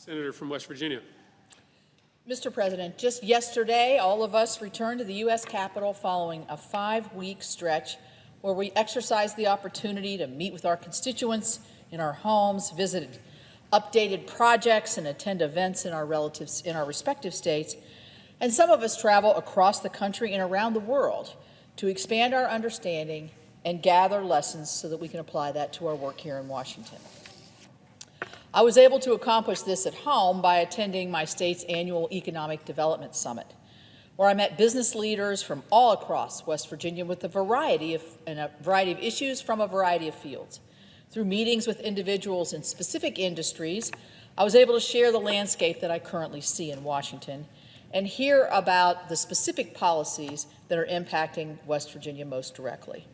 Senator from West Virginia. Mr. President, just yesterday, all of us returned to the U.S. Capitol following a 5-week stretch where we exercised the opportunity to meet with our constituents in our homes, visited updated projects, and attend events in our respective states. And some of us travel across the country and around the world to expand our understanding and gather lessons so that we can apply that to our work here in Washington. I was able to accomplish this at home by attending my state's annual Economic Development Summit, where I met business leaders from all across West Virginia with a variety of issues from a variety of fields. Through meetings with individuals in specific industries, I was able to share the landscape that I currently see in Washington and hear about the specific policies that are impacting West Virginia most directly.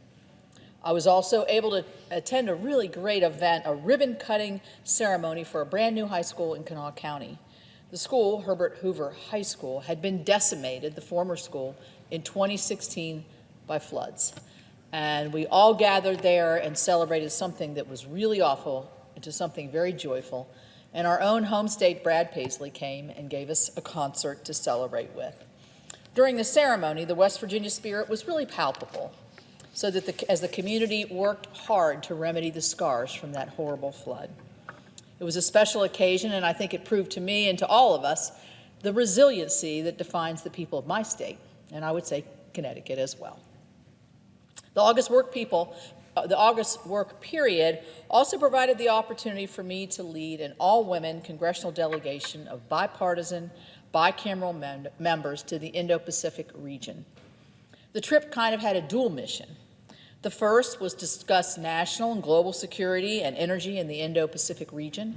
I was also able to attend a really great event, a ribbon-cutting ceremony for a brand new high school in Kanawha County. The school, Herbert Hoover High School, had been decimated, the former school, in 2016 by floods. And we all gathered there and celebrated something that was really awful into something very joyful. And our own home state, Brad Paisley, came and gave us a concert to celebrate with. During the ceremony, the West Virginia spirit was really palpable, so that as the community worked hard to remedy the scars from that horrible flood. It was a special occasion, and I think it proved to me and to all of us the resiliency that defines the people of my state, and I would say Connecticut as well. The August work period also provided the opportunity for me to lead an all-women congressional delegation of bipartisan, bicameral members to the Indo-Pacific region. The trip kind of had a dual mission. The first was to discuss national and global security and energy in the Indo-Pacific region.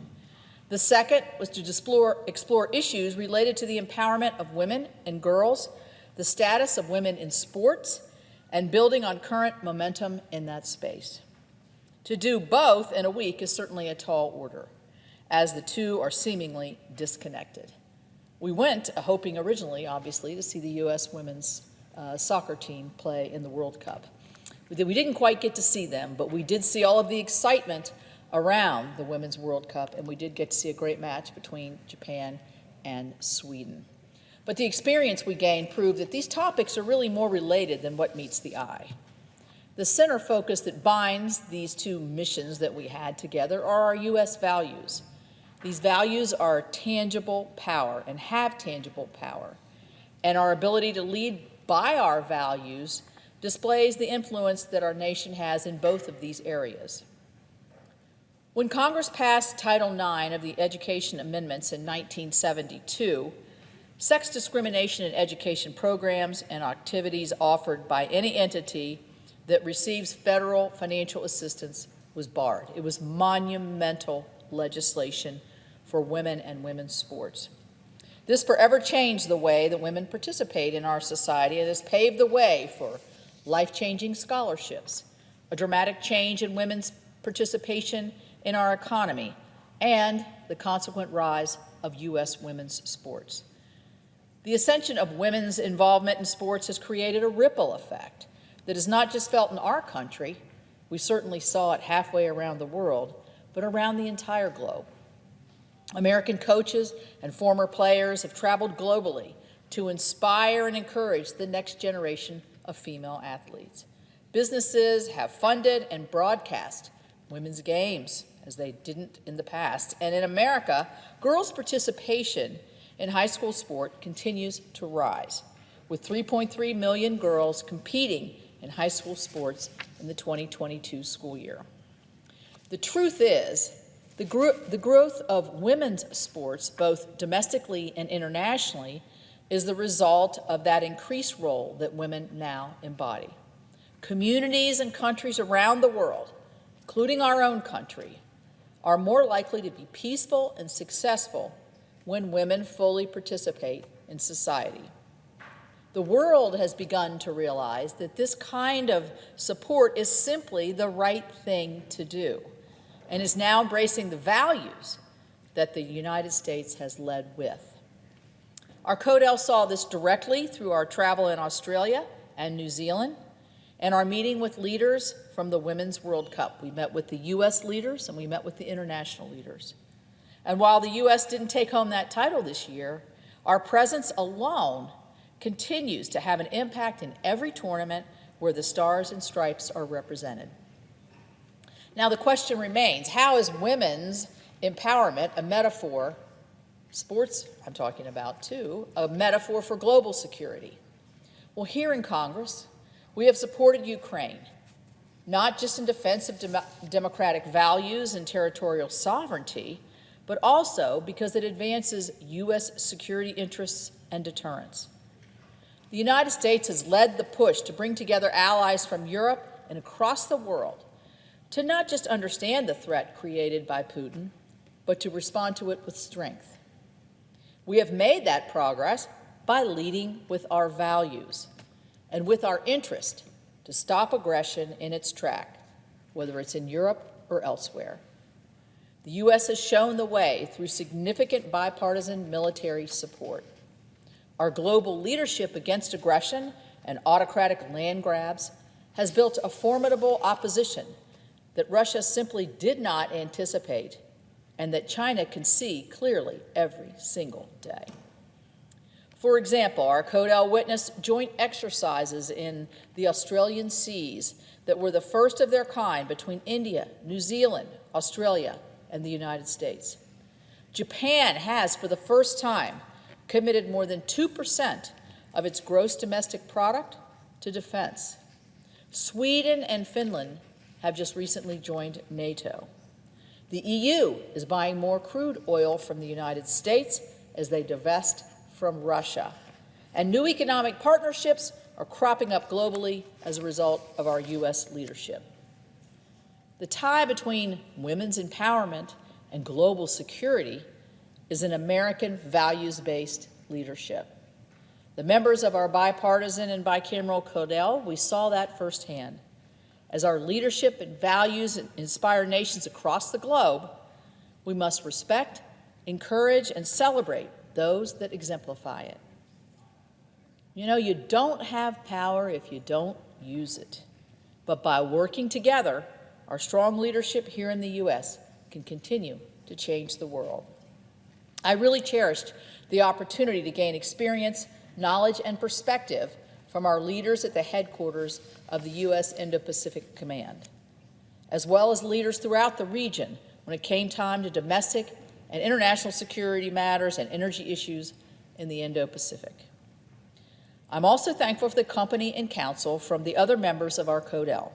The second was to explore issues related to the empowerment of women and girls, the status of women in sports, and building on current momentum in that space. To do both in a week is certainly a tall order, as the two are seemingly disconnected. We went hoping originally, obviously, to see the U.S. women's soccer team play in the World Cup. We didn't quite get to see them, but we did see all of the excitement around the Women's World Cup, and we did get to see a great match between Japan and Sweden. But the experience we gained proved that these topics are really more related than what meets the eye. The center focus that binds these two missions that we had together are our U.S. values. These values are tangible power and have tangible power, and our ability to lead by our values displays the influence that our nation has in both of these areas. When Congress passed Title IX of the Education Amendments in 1972, sex discrimination in education programs and activities offered by any entity that receives federal financial assistance was barred. It was monumental legislation for women and women's sports. This forever changed the way that women participate in our society and has paved the way for life-changing scholarships, a dramatic change in women's participation in our economy, and the consequent rise of U.S. women's sports. The ascension of women's involvement in sports has created a ripple effect that is not just felt in our country, we certainly saw it halfway around the world, but around the entire globe. American coaches and former players have traveled globally to inspire and encourage the next generation of female athletes. Businesses have funded and broadcast women's games, as they didn't in the past. And in America, girls' participation in high school sport continues to rise, with 3.3 million girls competing in high school sports in the 2022 school year. The truth is, the growth of women's sports, both domestically and internationally, is the result of that increased role that women now embody. Communities and countries around the world, including our own country, are more likely to be peaceful and successful when women fully participate in society. The world has begun to realize that this kind of support is simply the right thing to do and is now embracing the values that the United States has led with. Our CODEL saw this directly through our travel in Australia and New Zealand and our meeting with leaders from the Women's World Cup. We met with the U.S. leaders and we met with the international leaders. And while the U.S. didn't take home that title this year, our presence alone continues to have an impact in every tournament where the Stars and Stripes are represented. Now the question remains, how is women's empowerment a metaphor, sports I'm talking about too, a metaphor for global security? Well, here in Congress, we have supported Ukraine, not just in defense of democratic values and territorial sovereignty, but also because it advances U.S. security interests and deterrence. The United States has led the push to bring together allies from Europe and across the world to not just understand the threat created by Putin, but to respond to it with strength. We have made that progress by leading with our values and with our interest to stop aggression in its track, whether it's in Europe or elsewhere. The U.S. has shown the way through significant bipartisan military support. Our global leadership against aggression and autocratic land grabs has built a formidable opposition that Russia simply did not anticipate and that China can see clearly every single day. For example, our CODEL witnessed joint exercises in the Australian seas that were the first of their kind between India, New Zealand, Australia, and the United States. Japan has, for the first time, committed more than 2% of its gross domestic product to defense. Sweden and Finland have just recently joined NATO. The EU is buying more crude oil from the United States as they divest from Russia. And new economic partnerships are cropping up globally as a result of our U.S. leadership. The tie between women's empowerment and global security is an American values-based leadership. The members of our bipartisan and bicameral CODEL, we saw that firsthand. As our leadership and values inspire nations across the globe, we must respect, encourage, and celebrate those that exemplify it. You know, you don't have power if you don't use it. But by working together, our strong leadership here in the U.S. can continue to change the world. I really cherished the opportunity to gain experience, knowledge, and perspective from our leaders at the headquarters of the U.S. Indo-Pacific Command, as well as leaders throughout the region when it came time to domestic and international security matters and energy issues in the Indo-Pacific. I'm also thankful for the company and counsel from the other members of our CODEL.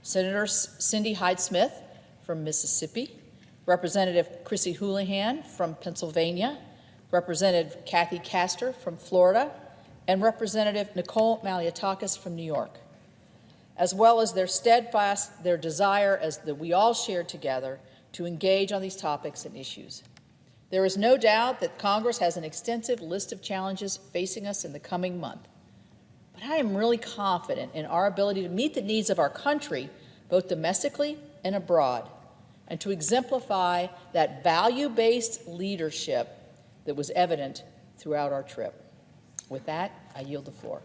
Senator Cindy Hyde-Smith from Mississippi, Representative Chrissy Houlihan from Pennsylvania, Representative Kathy Castor from Florida, and Representative Nicole Maliotakis from New York, as well as their desire as that we all shared together to engage on these topics and issues. There is no doubt that Congress has an extensive list of challenges facing us in the coming month. But I am really confident in our ability to meet the needs of our country, both domestically and abroad, and to exemplify that value-based leadership that was evident throughout our trip. With that, I yield the floor.